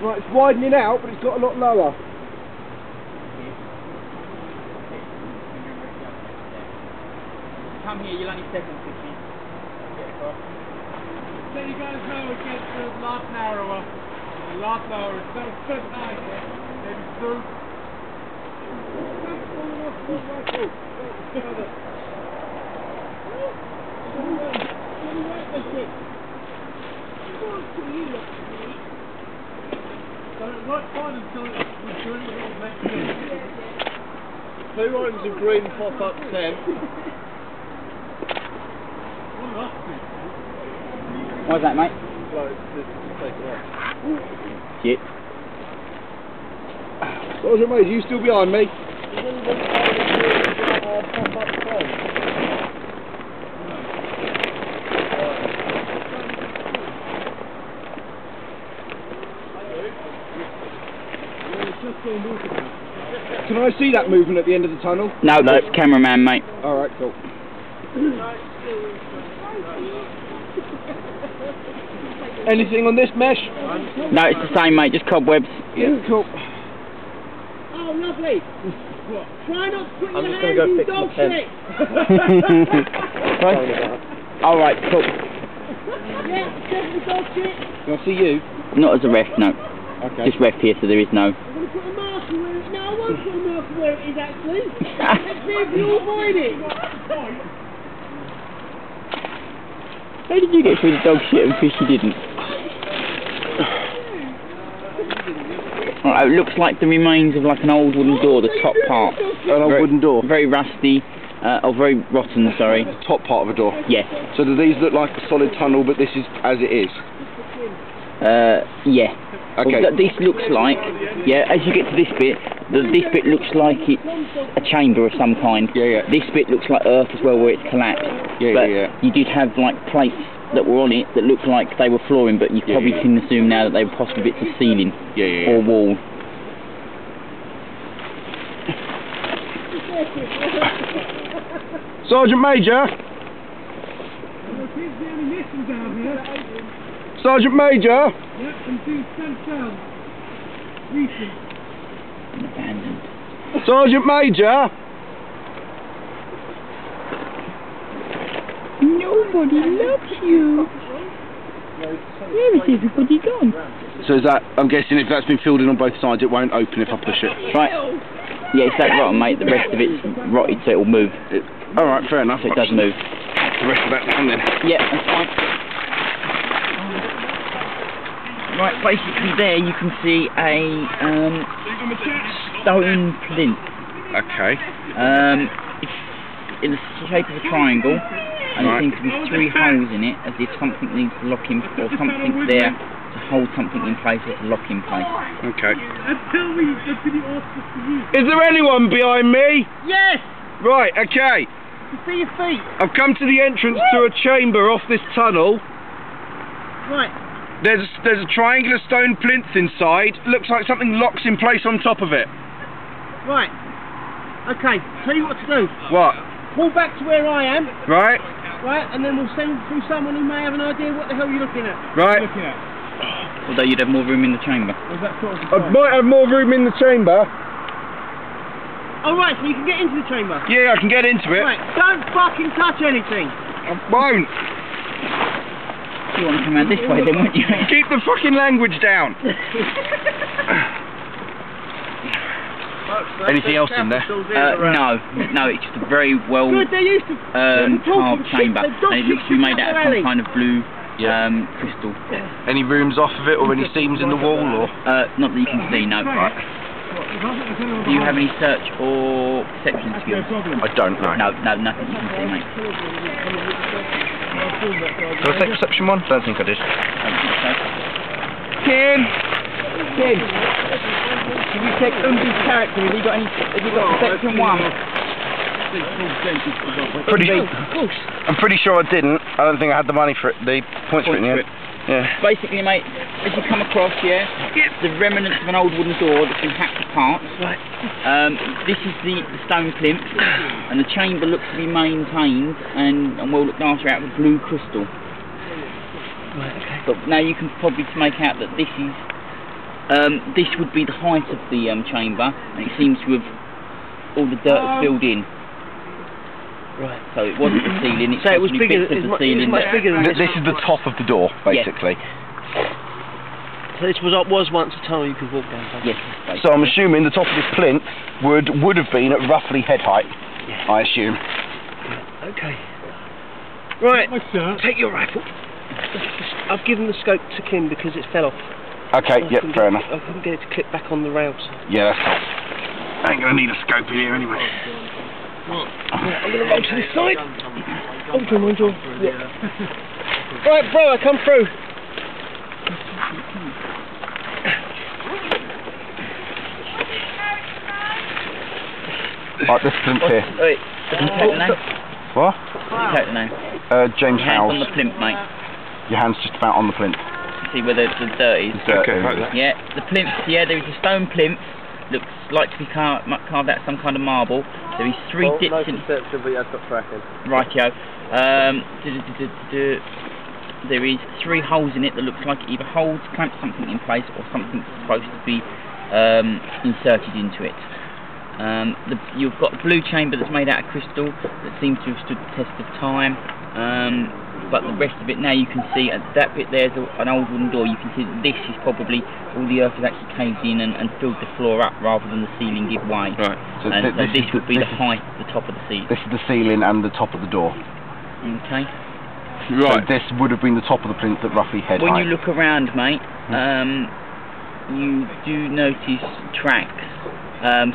Right, it's widening out, but it's got a lot lower. Come here, you'll only step on 15. Let you guys know it gets a lot narrower. A lot lower. Instead of 7 9, maybe 2. So it worked fine until it was doing the next thing. 2 lines of green pop up 10. Why's that, mate? Shit. Sergeant Major, you still behind me? Can I see that movement at the end of the tunnel? No, that's cameraman, mate. Alright, cool. Anything on this mesh? No, it's the same, mate, just cobwebs. Yeah, cool. Oh, lovely. What? Try not to put I'm your just going to hands go in fix dog my tent. shit. Alright, cool. Yeah, definitely dog shit. Can I see you? Not as a ref, no. Okay. Just ref here, so there is no. I'm going to put a marker where it... No, I won't put a marker where it is, actually. Let's see if you avoid it. How did you get through the dog shit and Fishy didn't? Alright, it looks like the remains of like an old wooden door, the top part. An old wooden door? Very rusty, or very rotten, sorry. The top part of a door? Yes. So do these look like a solid tunnel, but this is as it is? Yeah. Okay. Well, this looks like, yeah, as you get to this bit looks like it's a chamber of some kind. Yeah, yeah. This bit looks like earth as well, where it's collapsed. Yeah, but yeah. you did have like plates that were on it that looked like they were flooring, but you probably can assume now that they were possibly bits of ceiling or wall. Sergeant Major! Sergeant Major! Yep, and do stand down. Recent. Abandoned. Sergeant Major! Nobody loves you. Where is everybody gone? So is that, I'm guessing if that's been filled in on both sides, it won't open if I push it? Right. Yeah, it's that rotten, mate. The rest of it's rotted, so it'll move. Alright, fair enough. So it does move. The rest of that down then? Yeah, that's fine. Right, basically there you can see a stone plinth. Okay. It's in the shape of a triangle, and there seems to be 3 holes in it, as if something needs to lock in, or something there to hold something in place or to lock in place. Okay. Tell me, that's the auspice for you. Is there anyone behind me? Yes! Right, okay. To see your feet. I've come to the entrance to a chamber off this tunnel. Right. There's a triangular stone plinth inside. Looks like something locks in place on top of it. Right. Okay, tell you what to do. What? Pull back to where I am. Right? Right, and then we'll send through someone who may have an idea what the hell you're looking at. Right. Although you'd have more room in the chamber. Was that sort of I might have more room in the chamber. Oh right, so you can get into the chamber? Yeah, I can get into it. Right, don't fucking touch anything. I won't. You want to come around this way then, wouldn't you? Keep the fucking language down. Anything else in there? No, it's just a very well Good, they used to carved chamber, and it looks to be made out of some kind of blue crystal. Any rooms off of it, or any seams in the wall, or? Not that you can see, no. Right. Do you have any search or perception skills? I don't know. No, nothing you can see, mate. Did I take perception 1? Don't think I did. Ken! Have you checked Umbi's character? Have you got perception 1? I'm pretty sure I didn't. I don't think I had the money for it, the points for it in the end. Yeah. Basically, mate, as you come across here, the remnants of an old wooden door that's been hacked apart. Right. This is the stone plinth, and the chamber looks to be maintained and well looked after out of blue crystal. Right, okay. But now you can probably make out that this is This would be the height of the chamber, and it seems to have all the dirt filled in. Right. So it wasn't the ceiling. So it was bigger. It's much bigger than This is the top of the door, basically. Yeah. So this was once a tunnel you could walk down. Yes. Basically. So I'm assuming the top of this plinth would have been at roughly head height. Yeah. I assume. Okay. Right. Take your rifle. I've given the scope to Kim because it fell off. Okay. Yep. Fair enough. I couldn't get it to clip back on the rails. Yeah, that's cool. I ain't gonna need a scope in here anyway. I'm going to roll to this side. Oh, come on, Joel. Yeah. Right, bro, I come through. Right, this plinth here. Wait, can you take the name? What? Can you take the name? James Your hands Howes. on the plinth, mate. Your hand's just about on the plinth. See where the dirt is? Okay, like that. Yeah, the plinth, yeah, there is a stone plinth. Looks like to be carved out some kind of marble. There is 3 dips in. Rightio. There is 3 holes in it that looks like it either holds, clamps something in place, or something's supposed to be inserted into it. You've got a blue chamber that's made out of crystal that seems to have stood the test of time. But the rest of it now you can see, that bit there's an old wooden door. You can see that this is probably all the earth has actually caved in and filled the floor up rather than the ceiling give way. Right. So and this would be the height, the top of the ceiling. This is the ceiling and the top of the door. Okay. Right. So this would have been the top of the plinth at roughly head When height. you look around, mate, you do notice tracks.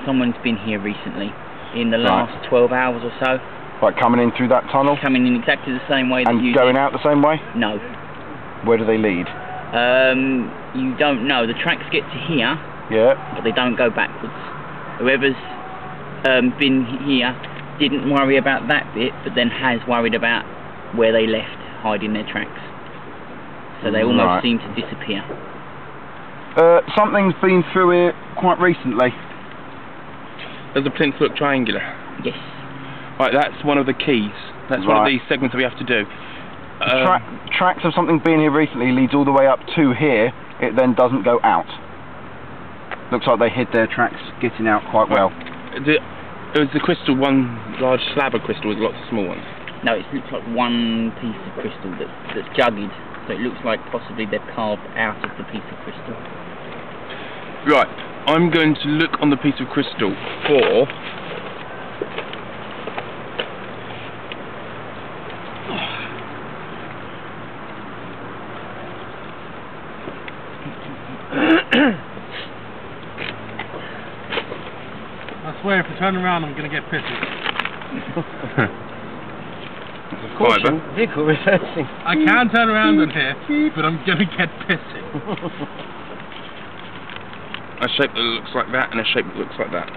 Someone's been here recently in the last 12 hours or so. Like coming in through that tunnel? Coming in exactly the same way that And you going did. out the same way? No. Where do they lead? You don't know. The tracks get to here, Yeah. but they don't go backwards. Whoever's been here didn't worry about that bit, but then has worried about where they left, hiding their tracks. So they almost seem to disappear. Something's been through here quite recently. Does the plinth look triangular? Yes. Right, that's one of the keys. That's one of these segments that we have to do. Tracks of something being here recently leads all the way up to here. It then doesn't go out. Looks like they hid their tracks getting out quite well. Was the crystal one large slab of crystal with lots of small ones? No, it looks like one piece of crystal that's jugged. So it looks like possibly they've carved out of the piece of crystal. Right, I'm going to look on the piece of crystal for... I swear if I turn around I'm going to get pissy. Caution, vehicle reversing. I can turn around on here, but I'm going to get pissy. A shape that looks like that and a shape that looks like that.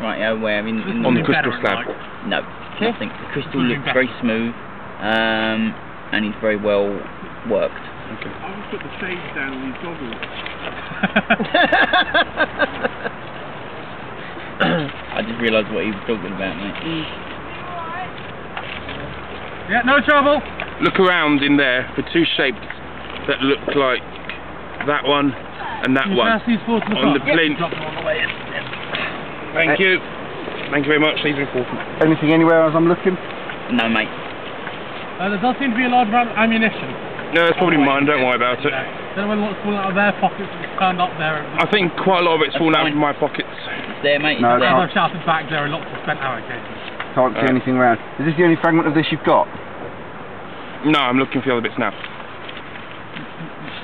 Right, where On the crystal slab. No, nothing. The crystal looks very smooth, and is very well worked. Okay. I'll just put the shades down on these goggles. I just realised what he was talking about, mate. Yeah, no trouble. Look around in there for 2 shapes that look like that one and that one. On the plinth. Thank you. Thank you very much, these are important. Anything anywhere as I'm looking? No, mate. There does seem to be a large amount of ammunition. No, it's probably mine, don't worry about it. Don't know whether what's fallen out of their pockets and turned up there. I think quite a lot of it's fallen out of my pockets. It's there, mate. No, It's there. As I've shouted back, there are lots of spent arrow cases. Can't see anything around. Is this the only fragment of this you've got? No, I'm looking for the other bits now.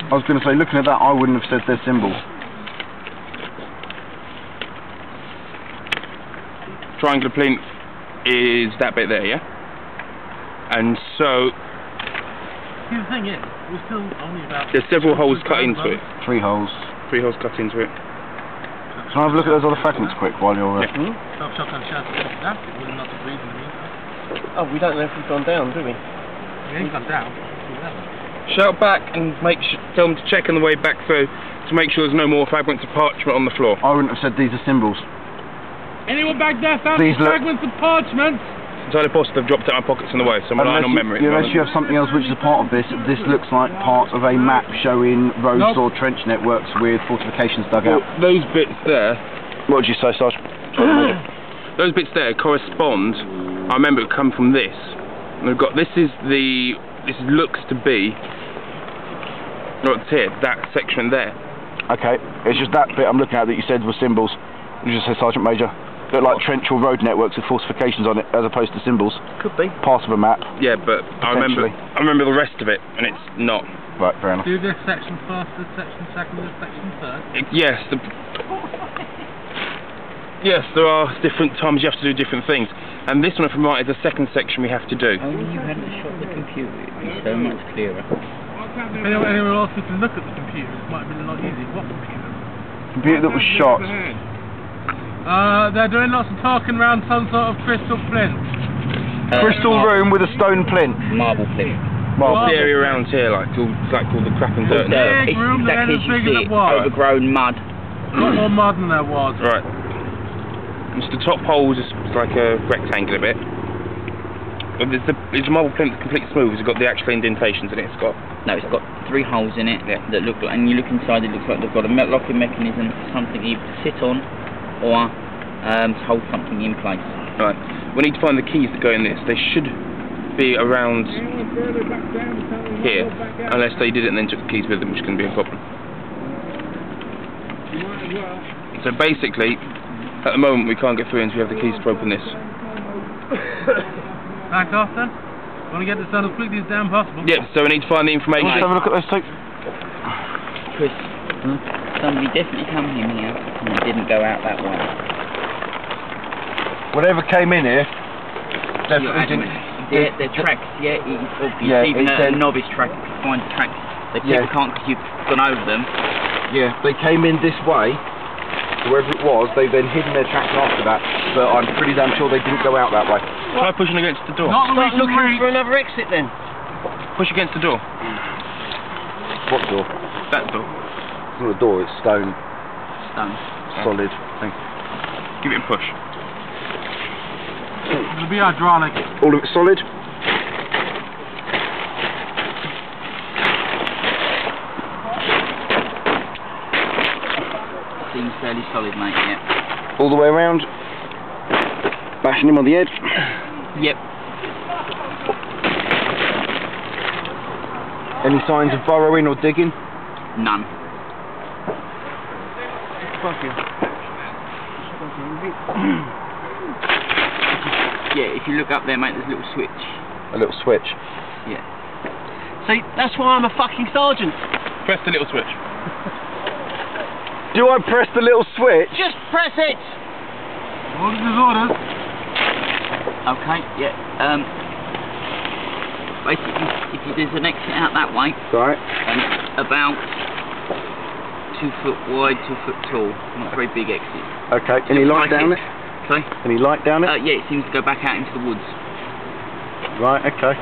I was going to say, looking at that, I wouldn't have said they're symbols. Triangular plinth is that bit there, yeah? And so... See, the thing is, we're still only about... There's several holes cut into it. 3 holes. 3 holes cut into it. Can I have a look at those other fragments quick while you're... Shotgun shots, that's it, we're not agreed in the meantime. Oh, we don't know if we've gone down, do we? We ain't gone down. Shout back and tell them to check on the way back through to make sure there's no more fragments of parchment on the floor. I wouldn't have said these are symbols. Anyone back there found These fragments of parchment? entirely possible they've dropped it out of my pockets on the way, so I'm relying on memory. Unless you have something else which is a part of this, this looks like part of a map showing roads or trench networks with fortifications dug out. Well, those bits there... What did you say, Sarge? Those bits there correspond, I remember it come from this. And we've got, this looks to be, right here, that section there. Okay, it's just that bit I'm looking at that you said were symbols. You just said Sergeant Major. Look like trench or road networks with fortifications on it as opposed to symbols. Could be. Part of a map. Yeah, but I remember the rest of it, and it's not. Right, fair enough. Do this section first, this section second, this section third. Yes, yes, there are different times you have to do different things. And this one, if I'm right, is the second section we have to do. Only you hadn't shot the computer, it'd be so much clearer. If anyone else who can look at the computer, it might have been a lot easier. What computer? Computer that was shot. They're doing lots of talking around some sort of crystal flint. Crystal room with a stone plinth. Marble flint. Well, the area around here, like all the crap and dirt. Big It's room, exactly as as you big see as it, it was. overgrown mud. A lot more mud than there was. Right. It's the top hole is just like a rectangular bit. But it's a marble plinth that's completely smooth. It's got the actual indentations in it. No, it's got 3 holes in it that look like, and you look inside, it looks like they've got a locking mechanism for something either to sit on or to hold something in place. Right. We need to find the keys that go in this. They should be around here, unless they did it and then took the keys with them, which can be a problem. So basically, at the moment we can't get through until we have the keys to open this. Back off then. Want to get this done as quickly as damn possible. Yep, so we need to find the information. Let's have a look at those two. Chris, somebody definitely come in here and didn't go out that way. Whatever came in here, definitely didn't. Yeah, their tracks, yeah, it's obvious. Yeah, even it a said- novice track can find tracks. They people can't because you've gone over them. Yeah, they came in this way, wherever it was, they've then hidden their tracks after that, but I'm pretty damn sure they didn't go out that way. Try pushing against the door. Not Start looking for another exit then. Push against the door. What door? That door. It's not a door, it's stone, Stone. solid thing. Give it a push. It'll be hydraulic. All of it solid? Seems fairly solid, mate, yeah. All the way around? Bashing him on the head? Yep. Any signs of burrowing or digging? None. Yeah, if you look up there, mate, there's a little switch. A little switch. Yeah. See, that's why I'm a fucking sergeant. Press the little switch. Do I press the little switch? Just press it. Orders is orders. Okay, yeah. Basically, there's an exit out that way, Right. and it's about 2 foot wide, 2 foot tall. Not a very big exit. Okay, any light down it? Sorry? Any light down it? Yeah, it seems to go back out into the woods. Right, okay.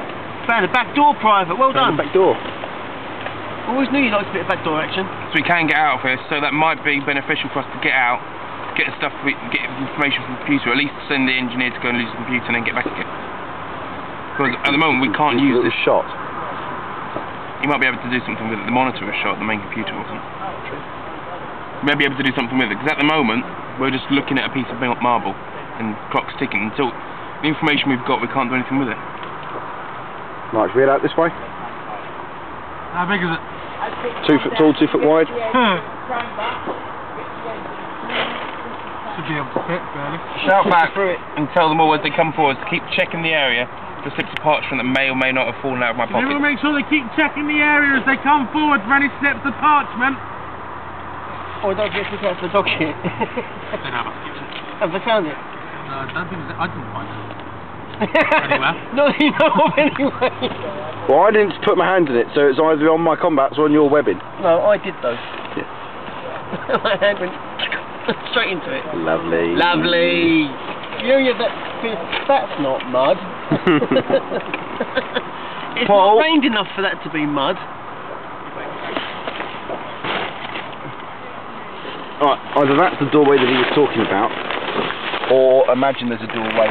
Found a back door, Private. Well Down done. the back door. Always knew you liked a bit of back door action. So we can get out of here, so that might be beneficial for us to get out, get the stuff, get information from the computer, at least send the engineer to go and use the computer and then get back again. Because at the moment we can't use It this. was shot. You might be able to do something with it. The monitor was shot, the main computer wasn't. You may be able to do something with it, because at the moment we're just looking at a piece of marble and clock's ticking. Until the information we've got, we can't do anything with it. Right, should we head out this way? How big is it? 2 foot tall, 2 foot wide. Should be able to fit, barely. Shout back and tell them all as they come forward to keep checking the area for slips of parchment that may or may not have fallen out of my Can everyone pocket. make sure they keep checking the area as they come forward for any slips of parchment? Oh, don't forget to look out for the dog shit. Have they found it? I don't think I didn't find it. Anywhere? No, you know of anyway. Well, I didn't put my hand in it, so it's either on my combats or on your webbing. No, I did though. Yeah. My hand went straight into it. Lovely. Lovely. You know, that's not mud. It's Paul. not rained enough for that to be mud. Right, either that's the doorway that he was talking about, or imagine there's a doorway